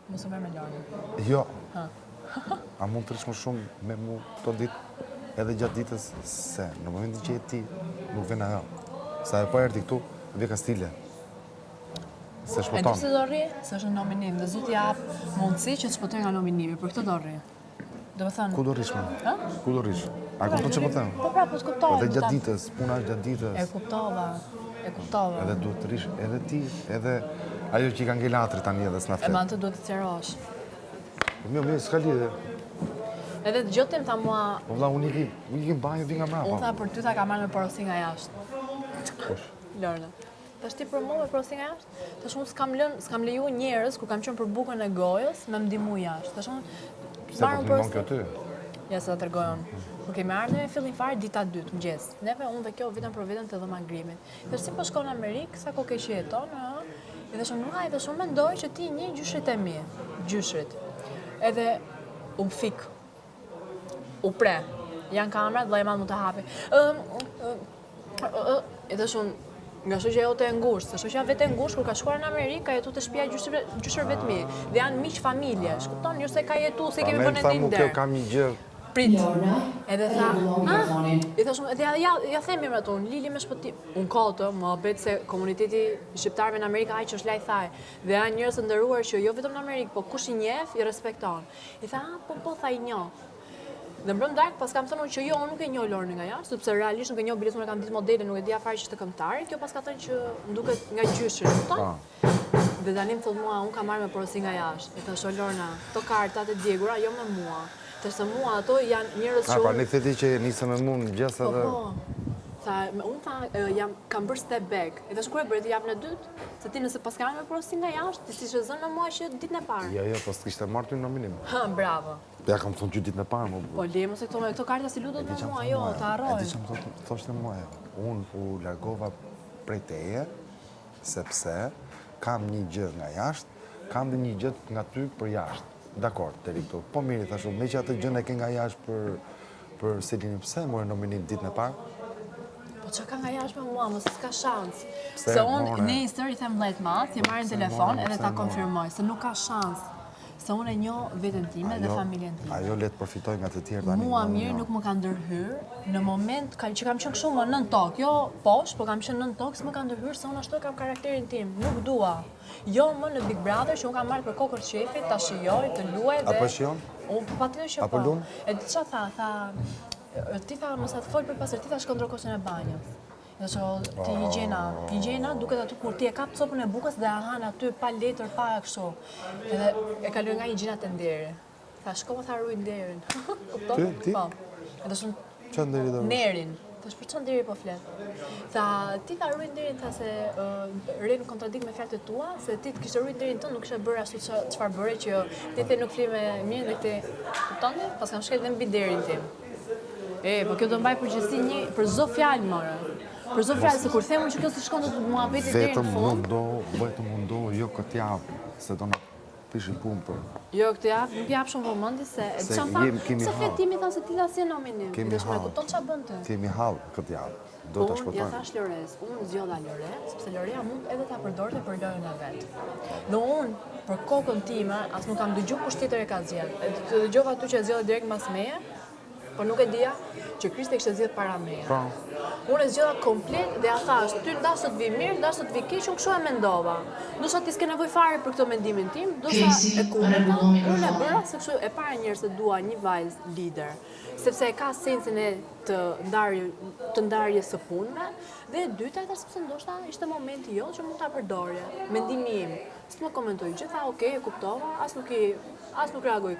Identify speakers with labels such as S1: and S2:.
S1: Mos u merr me Lorën.
S2: Jo.
S1: Ha.
S2: A mund të rish më shumë me mu këto ditë, edhe gjatë ditës, se në momentin që je ti, nuk vjen ajo. Sa e po erdhi këtu, vje Kastile. Se
S1: E di
S2: shpoton.
S1: pse do rri? Se është në nominim dhe Zoti jap mundësi që të shpotoj nga nominimi, për këtë do rri. Do të thënë,
S2: Ku do rish më?
S1: ha?
S2: Ku do rish? A kupton që po them?
S1: Po pra, po të kuptoj.
S2: Edhe gjatë ditës, puna është gjatë ditës.
S1: E kuptova. E kuptova.
S2: Edhe duhet të rish edhe ti, edhe ajo që i ka ngel atri tani edhe s'na
S1: E
S2: flet.
S1: ma të duhet të qerosh.
S2: Mirë, s'ka lidhje.
S1: Edhe të gjotim tha mua,
S2: Po vlla, unë ikim banjë, vi nga
S1: unë
S2: mbrapa.
S1: tha për ty ta ka marrë me porosi nga jashtë.
S2: Kush?
S1: Lorna. Tash ti për mua me porosi nga jashtë? Tash unë s'kam leju njerëz kur kam qenë për bukën e gojës me m'ndihmu jashtë. Tash unë
S2: Pse po të mëndon kjo ty?
S1: Ja se ta tregoj unë. Kur kemi ardhur në fillim fare dita 2 mëngjes. Neve unë dhe kjo vetëm për veten të dhëma ngrimit. Tash si po shkon në Amerikë, sa kohë që jeton, ëh. Edhe shumë nuaj, dhe shumë mendoj që ti një gjyshrit e mi, gjyshrit. Edhe u fik, u pre, janë kamerat, dhe e madh mund të hapi. Edhe shumë, nga shoqja jote e ngushtë, se shoqja vetë e ngushtë, kur ka shkuar në Amerikë, ka jetu të shtëpia gjyshërve të mi. Dhe janë miq familje, shkupton, jo se ka jetu, se kemi bënë
S2: Kjo
S1: Tinder.
S2: kam një gjë.
S1: Prit. Edhe tha, i thashun, edhe ja themi me ato, lili me shpëtim. Unë kotë, më bet se komuniteti shqiptarëve në Amerikë aq është laj thaj. Dhe janë njerëz të nderuar që jo vetëm në Amerikë, po kush i njeh, i respekton. I tha, po tha i njoh. Dhe mbrëm darkë, pas kam thënë që jo, unë nuk e njoh Lorën nga jashtë, sepse realisht nuk e njoh biles, unë e kam ditë modele, nuk e di afare që ishte këngëtare. Kjo pas ka thënë që më duket nga gjyshi, kupton? Dhe tani më thot mua, unë kam marrë me porosi nga jashtë. I thash, Lorna, to kartat e djegura, jo me mua. Tërse mua ato janë njerëz që...
S2: Pra ne theti që nisën me mua në gjesë edhe...
S1: Tha, unë tha, kam bërë step back. E thash, kur e bërë të javën e dytë? Se ti nëse pas kam me porosi nga jashtë, ti si shëzën me mua që ditën e parë.
S2: Jo, pas të kishte marrë ty në nominim.
S1: Bravo.
S2: Ja kam thonë që ditën e parë, më bu.
S1: Po le, mos e këto karta si lutet me mua, jo, ta
S2: E
S1: harroj.
S2: di që më thoshte mua, unë u largova prej teje, sepse kam një gjë nga jashtë, kam dhe një gjë nga ty për jashtë. Dakor, deri këtu. Po mirë, thashu, me që atë gjën e ke nga jashtë për Selinin, pse morë nominim ditën e parë?
S1: Po që ka nga jashtë me mua, mos s'ka shans.
S2: Pse,
S1: Se unë
S2: more?
S1: ne i sëri them vllajt madh, ti marrin telefon edhe ta konfirmoj, se nuk ka shans. Se unë e njoh veten time dhe familjen time.
S2: Ajo le të përfitoj nga të tjerë tani.
S1: Mua mirë nuk më ka ndërhyr në moment që kam qenë kështu më nën tokë, jo poshtë, po kam qenë nën tokë, s'më ka ndërhyr se unë ashtu kam karakterin tim, nuk dua. Jo më në Big Brother që unë kam marrë për kokër shefit, ta shijoj, të luaj dhe...
S2: Apo shion?
S1: Unë patjetër që po.
S2: Apo lum?
S1: E di çfarë tha, ti tha mos atë fol për pasër, ti tha shko ndërkohën e banjës. Dhe që ti higjena duket aty kur ti e kap copën e bukës dhe e han aty pa letër, pa kështu. Edhe e kaloj nga higjena te nderi. Tha shko më tha ruaj nderin. Kupton?
S2: Ti?
S1: Po. Edhe shumë
S2: Çfarë nderi do?
S1: Nerin. Tash për çfarë nderi po flet? Tha ti tha ruaj nderin, tha se re në kontradikt me fjalët e tua, se ti të kishe ruaj nderin tënd, nuk kishe bërë ashtu çfarë bëre që ti the nuk fli me mirë dhe ti kupton? Pas kam shkel dhe mbi derin tim. Po kjo do mbaj përgjegjësi për çdo fjalë more. Për çdo fjalë, se kur them që kjo si shkon të muhabeti deri në fund.
S2: Vetëm mundo, jo këtë javë, se do na pishi punë për.
S1: Jo, këtë javë nuk jap shumë vëmendje se çfarë tha, se fletimi tha se ti tha si nominim.
S2: Kemi
S1: hall. Kupton çfarë bën ti?
S2: Kemi hall këtë javë. Do ta
S1: Ja
S2: shpotoj.
S1: thash Lores, unë zgjodha Lore, sepse Lorea mund edhe ta përdorte për lojën e vet. Në unë për kokën time as nuk kam dëgjuar kush tjetër e ka zgjedh. Të dëgjova aty që e zgjodhi direkt mbas meje, po nuk e dija që Kristi kishte zgjedh para meje.
S2: Po.
S1: Unë e zgjodha komplet dhe ja thash, ty ndash të të vi mirë, ndash të të vi keq, unë kështu e mendova. Ndoshta ti s'ke nevojë fare për këtë mendimin tim, ndoshta e kundërta, unë e bëra se kështu e para njerëz se dua një vajzë lider, sepse e ka sensin e të ndarjes së punëve, dhe e dyta edhe sepse ndoshta ishte momenti jo që mund ta përdorje. Mendimi im. S'më komentoj gjitha, okay, e kuptova, as nuk reagoj.